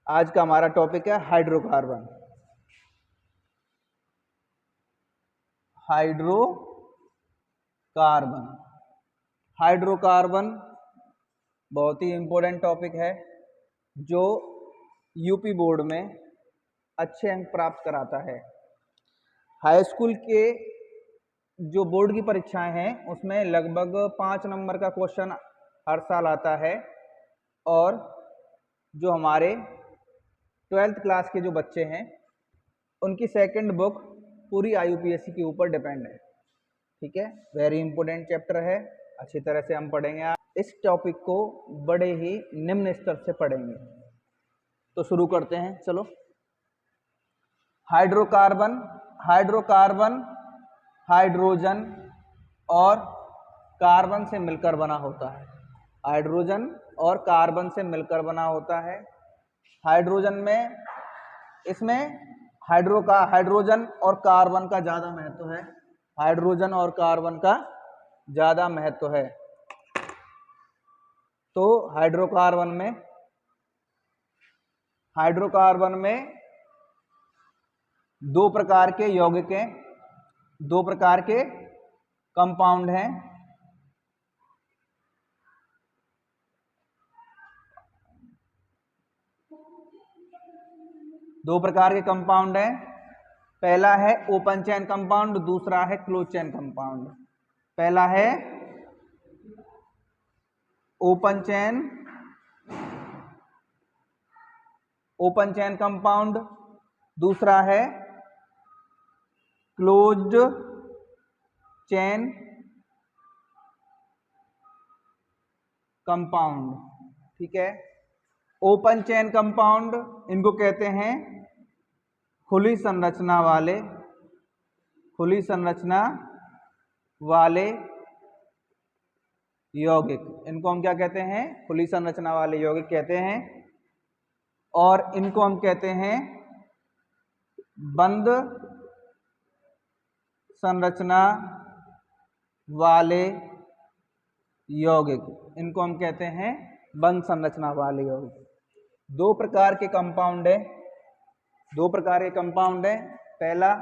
आज का हमारा टॉपिक है हाइड्रोकार्बन। हाइड्रोकार्बन हाइड्रोकार्बन बहुत ही इम्पोर्टेंट टॉपिक है जो यूपी बोर्ड में अच्छे अंक प्राप्त कराता है। हाई स्कूल के जो बोर्ड की परीक्षाएं हैं उसमें लगभग 5 नंबर का क्वेश्चन हर साल आता है और जो हमारे 12th क्लास के जो बच्चे हैं उनकी सेकंड बुक पूरी IUPAC के ऊपर डिपेंड है। ठीक है, वेरी इंपॉर्टेंट चैप्टर है, अच्छी तरह से हम पढ़ेंगे। इस टॉपिक को बड़े ही निम्न स्तर से पढ़ेंगे। तो शुरू करते हैं, चलो। हाइड्रोकार्बन हाइड्रोजन और कार्बन से मिलकर बना होता है। हाइड्रोजन और कार्बन से मिलकर बना होता है। हाइड्रोजन में इसमें हाइड्रोजन और कार्बन का ज्यादा महत्व है। हाइड्रोजन और कार्बन का ज्यादा महत्व है। तो हाइड्रोकार्बन में दो प्रकार के यौगिक हैं, दो प्रकार के कंपाउंड हैं। दो प्रकार के कंपाउंड हैं। पहला है ओपन चेन कंपाउंड, दूसरा है क्लोज चेन कंपाउंड। पहला है ओपन चेन कंपाउंड, दूसरा है क्लोज्ड चेन कंपाउंड। ठीक है, ओपन चेन कंपाउंड इनको कहते हैं खुली संरचना वाले यौगिक। इनको हम क्या कहते हैं? खुली संरचना वाले यौगिक कहते हैं। और इनको हम कहते हैं बंद संरचना वाले यौगिक। इनको हम कहते हैं बंद संरचना वाले यौगिक। दो प्रकार के कंपाउंड है, पहला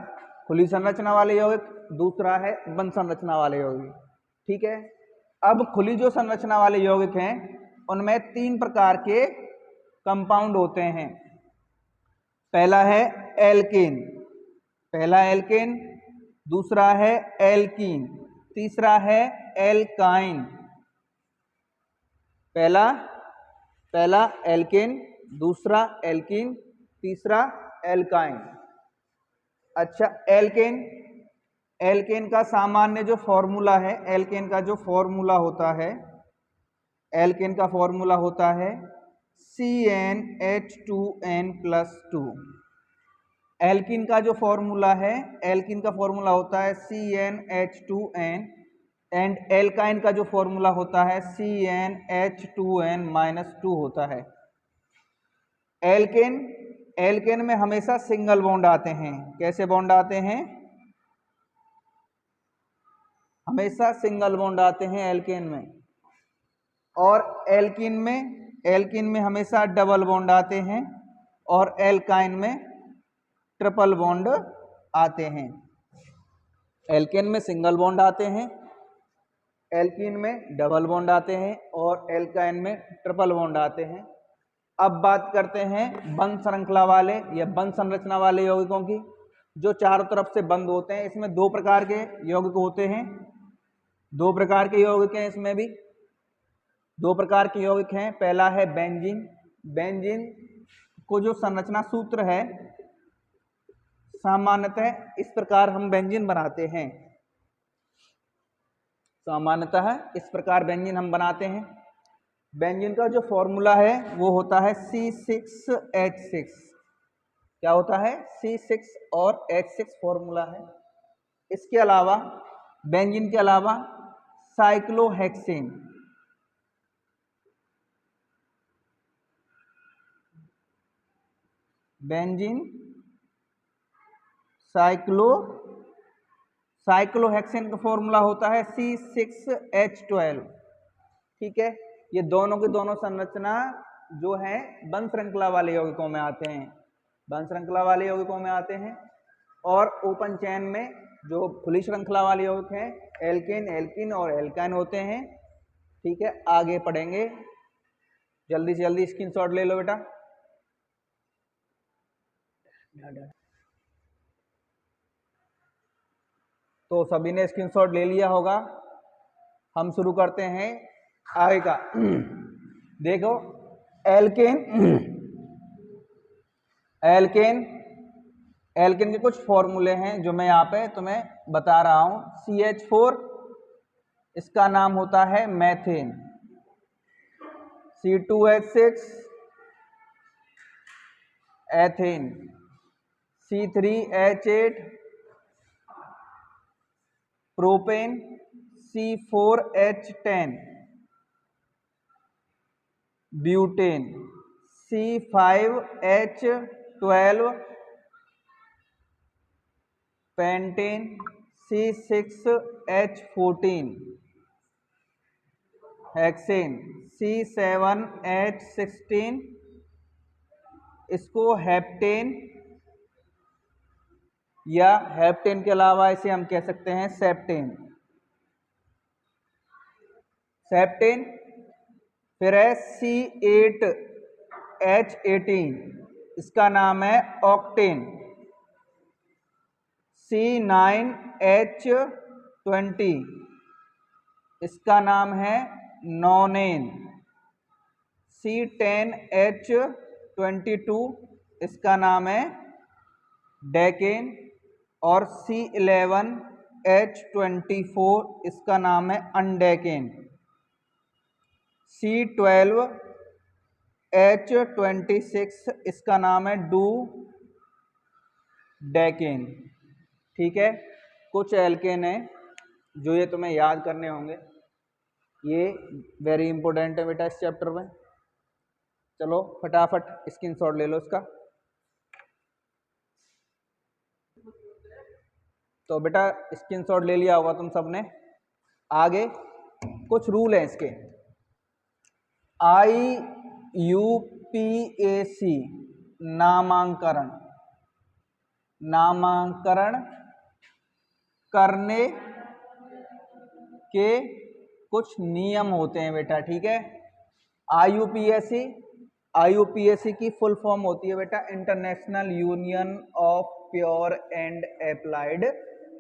खुली संरचना वाले यौगिक, दूसरा है बंद संरचना वाले यौगिक। ठीक है, अब खुली जो संरचना वाले यौगिक हैं उनमें 3 प्रकार के कंपाउंड होते हैं। पहला है एल्केन, दूसरा है एल्कीन, तीसरा है एल्काइन। पहला एल्केन, दूसरा एल्कीन, तीसरा एल्काइन। अच्छा, एल्केन का सामान्य जो फॉर्मूला है, एल्केन का फॉर्मूला होता है CnH2n+2। एल्कीन का फॉर्मूला होता है CnH2n एंड एल्काइन का जो फॉर्मूला होता है CnH2n-2 होता है। एल्केन में हमेशा सिंगल बॉन्ड आते हैं। कैसे बॉन्ड आते हैं? हमेशा सिंगल बॉन्ड आते हैं एल्केन में। और एल्कीन में हमेशा डबल बॉन्ड आते हैं और एल्काइन में ट्रिपल बॉन्ड आते हैं। एल्केन में सिंगल बॉन्ड आते हैं, एल्कीन में डबल बॉन्ड आते हैं और एल्काइन में ट्रिपल बॉन्ड आते हैं। अब बात करते हैं बंद श्रृंखला वाले या बंद संरचना वाले यौगिकों की, जो चारों तरफ से बंद होते हैं। इसमें 2 प्रकार के यौगिक होते हैं, 2 प्रकार के यौगिक हैं। इसमें भी 2 प्रकार के यौगिक हैं। पहला है बेंजीन को जो संरचना सूत्र है सामान्यतः इस प्रकार हम बेंजीन बनाते हैं। बेंजीन का जो फॉर्मूला है वो होता है C6H6। क्या होता है? C6 और H6 फॉर्मूला है। इसके अलावा बेंजीन के अलावा साइक्लोहेक्सेन, साइक्लोहेक्सेन का फॉर्मूला होता है C6H12। ठीक है, ये दोनों की दोनों संरचना जो हैं बंध श्रृंखला वाले यौगिकों में आते हैं, बंध श्रृंखला वाले यौगिकों में आते हैं। और ओपन चेन में जो खुली श्रृंखला वाले यौगिक हैं एल्केन, एल्कीन और एल्काइन होते हैं। ठीक है, आगे पढ़ेंगे। जल्दी से जल्दी स्क्रीनशॉट ले लो बेटा। तो सभी ने स्क्रीनशॉट ले लिया होगा। हम शुरू करते हैं आगे का। देखो एल्केन, एल्केन एल्केन के कुछ फॉर्मूले हैं जो मैं यहाँ पे तुम्हें बता रहा हूं। CH4 इसका नाम होता है methane, C2H6 ethane, C3H8 propane, C4H10 butane, C5H12 pentane, C6H14 hexane, C7H16 इसको हेप्टेन या हेप्टेन के अलावा इसे हम कह सकते हैं सेप्टेन, सेप्टेन। फिर है C8H18 इसका नाम है ऑक्टेन, C9H20 इसका नाम है नोनेन, C10H22 इसका नाम है डेकेन और C11H24 इसका नाम है अनडेकेन, C12H26 इसका नाम है डू डेकेन। ठीक है, कुछ एल्केन है जो ये तुम्हें याद करने होंगे, ये वेरी इंपॉर्टेंट है बेटा इस चैप्टर में। चलो फटाफट स्क्रीनशॉट ले लो इसका। तो बेटा स्क्रीनशॉट ले लिया होगा तुम सबने। आगे कुछ रूल हैं इसके। IUPAC नामांकरण, नामांकरण करने के कुछ नियम होते हैं बेटा। ठीक है, IUPAC की फुल फॉर्म होती है बेटा international union of pure and applied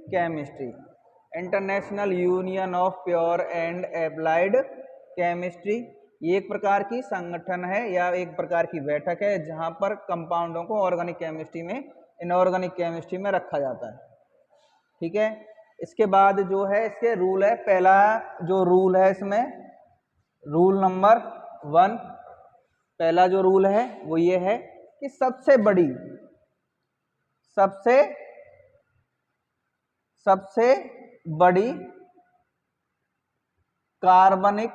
chemistry. International union of pure and applied chemistry ये एक प्रकार की संगठन है या एक प्रकार की बैठक है जहां पर कंपाउंडों को ऑर्गेनिक केमिस्ट्री में, इनऑर्गेनिक केमिस्ट्री में रखा जाता है। ठीक है, इसके बाद जो है इसके रूल है। पहला जो रूल है इसमें, रूल नंबर 1, पहला जो रूल है वो ये है कि सबसे बड़ी कार्बनिक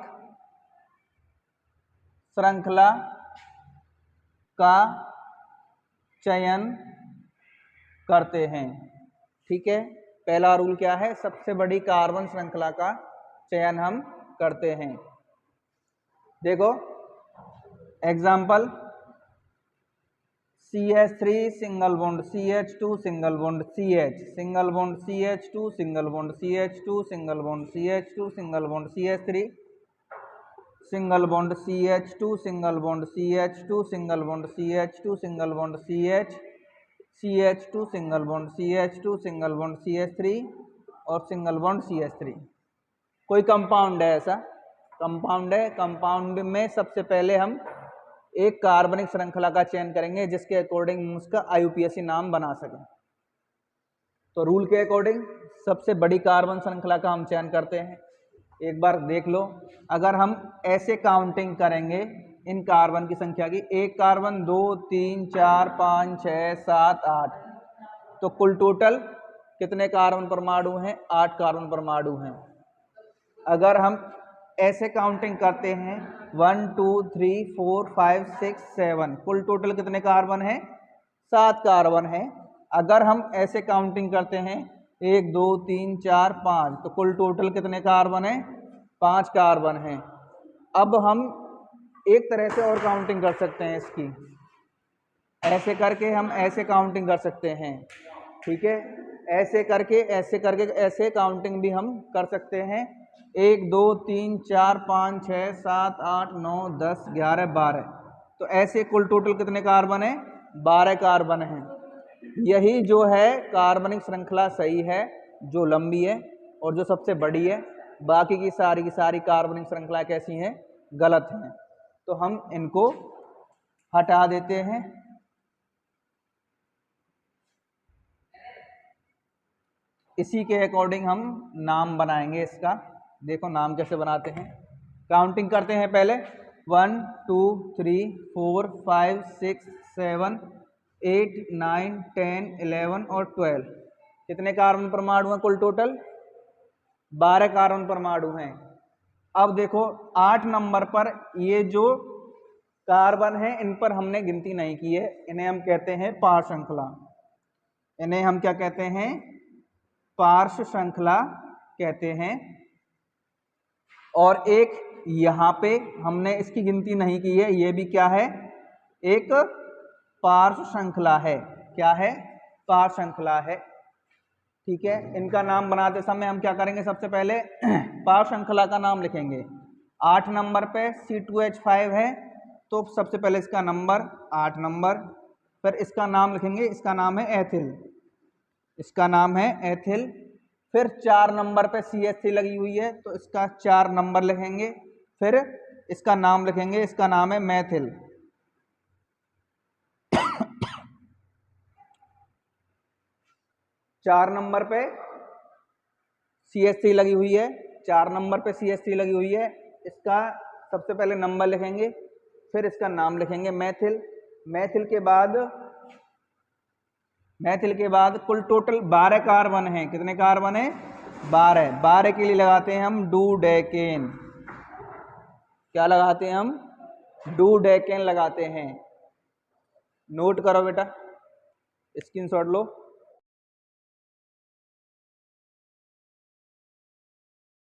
श्रृंखला का चयन करते हैं। ठीक है, पहला रूल क्या है? सबसे बड़ी कार्बन श्रृंखला का चयन हम करते हैं। देखो example, CH3 single bond CH2 single bond CH, single bond CH2 single bond CH2 single bond CH2 single bond CH3 single bond CH2 single bond CH2 single bond CH2 single bond CH, CH2 single bond CH2 single bond CH3 और single bond CH3। कोई compound है, ऐसा compound है, compound में सबसे पहले हम एक कार्बनिक श्रृंखला का चयन करेंगे जिसके अकॉर्डिंग उसका IUPAC नाम बना सकें। तो रूल के अकॉर्डिंग सबसे बड़ी कार्बन श्रृंखला का हम चयन करते हैं। एक बार देख लो, अगर हम ऐसे काउंटिंग करेंगे इन कार्बन की संख्या की, एक कार्बन 2 3 4 5 6 7 8, तो कुल टोटल कितने कार्बन परमाणु हैं? 8 कार्बन परमाणु हैं। अगर हम ऐसे काउंटिंग करते हैं 1 2 3 4 5 6 7, कुल टोटल कितने कार्बन हैं? 7 कार्बन हैं। अगर हम ऐसे काउंटिंग करते हैं 1 2 3 4 5, तो कुल टोटल कितने कार्बन हैं? 5 कार्बन हैं। अब हम एक तरह से और काउंटिंग कर सकते हैं इसकी, ऐसे करके हम ऐसे काउंटिंग कर सकते हैं, ठीक है, ऐसे करके ऐसे काउंटिंग भी हम कर सकते हैं। 1 2 3 4 5 6 7 8 9 10 11 12, तो ऐसे कुल टोटल कितने कार्बन है? 12 कार्बन हैं। यही जो है कार्बनिक श्रृंखला सही है, जो लंबी है और जो सबसे बड़ी है। बाकी की सारी कार्बनिक श्रृंखला कैसी हैं? गलत हैं। तो हम इनको हटा देते हैं। इसी के अकॉर्डिंग हम नाम बनाएंगे इसका। देखो नाम कैसे बनाते हैं, काउंटिंग करते हैं पहले। 1 2 3 4 5 6 7 8 9 10 11 और 12। कितने कार्बन परमाणु हैं कुल टोटल? 12 कार्बन परमाणु हैं। अब देखो 8 नंबर पर ये जो कार्बन है इन पर हमने गिनती नहीं की है, इन्हें हम कहते हैं पार्श्व श्रृंखला। इन्हें हम क्या कहते हैं? पार्श्व श्रृंखला कहते हैं। और एक यहाँ पे हमने इसकी गिनती नहीं की है, ये भी क्या है? एक पार्श्व श्रृंखला है। क्या है? पार्श्व श्रृंखला है, ठीक है। इनका नाम बनाते समय हम क्या करेंगे? सबसे पहले पार्श्व श्रृंखला का नाम लिखेंगे। 8 नंबर पे C2H5 है, तो सबसे पहले इसका नंबर 8 नंबर, फिर इसका नाम लिखेंगे, इसका नाम है एथिल, इसका नाम है एथिल। फिर 4 नंबर पे CH3 लगी हुई है, तो इसका 4 नंबर लिखेंगे। फिर इसका नाम लिखेंगे, इसका नाम है मैथिल। चार नंबर पे CH3 लगी हुई है, 4 नंबर पे CH3 लगी हुई है, इसका सबसे पहले नंबर लिखेंगे, फिर इसका नाम लिखेंगे मैथिल। मैथिल के बाद कुल टोटल 12 कार्बन हैं। कितने कार्बन हैं? 12। 12 के लिए लगाते हैं हम डूडेकेन। क्या लगाते हैं हम? डूडेकेन लगाते हैं। नोट करो बेटा, स्क्रीनशॉट लो।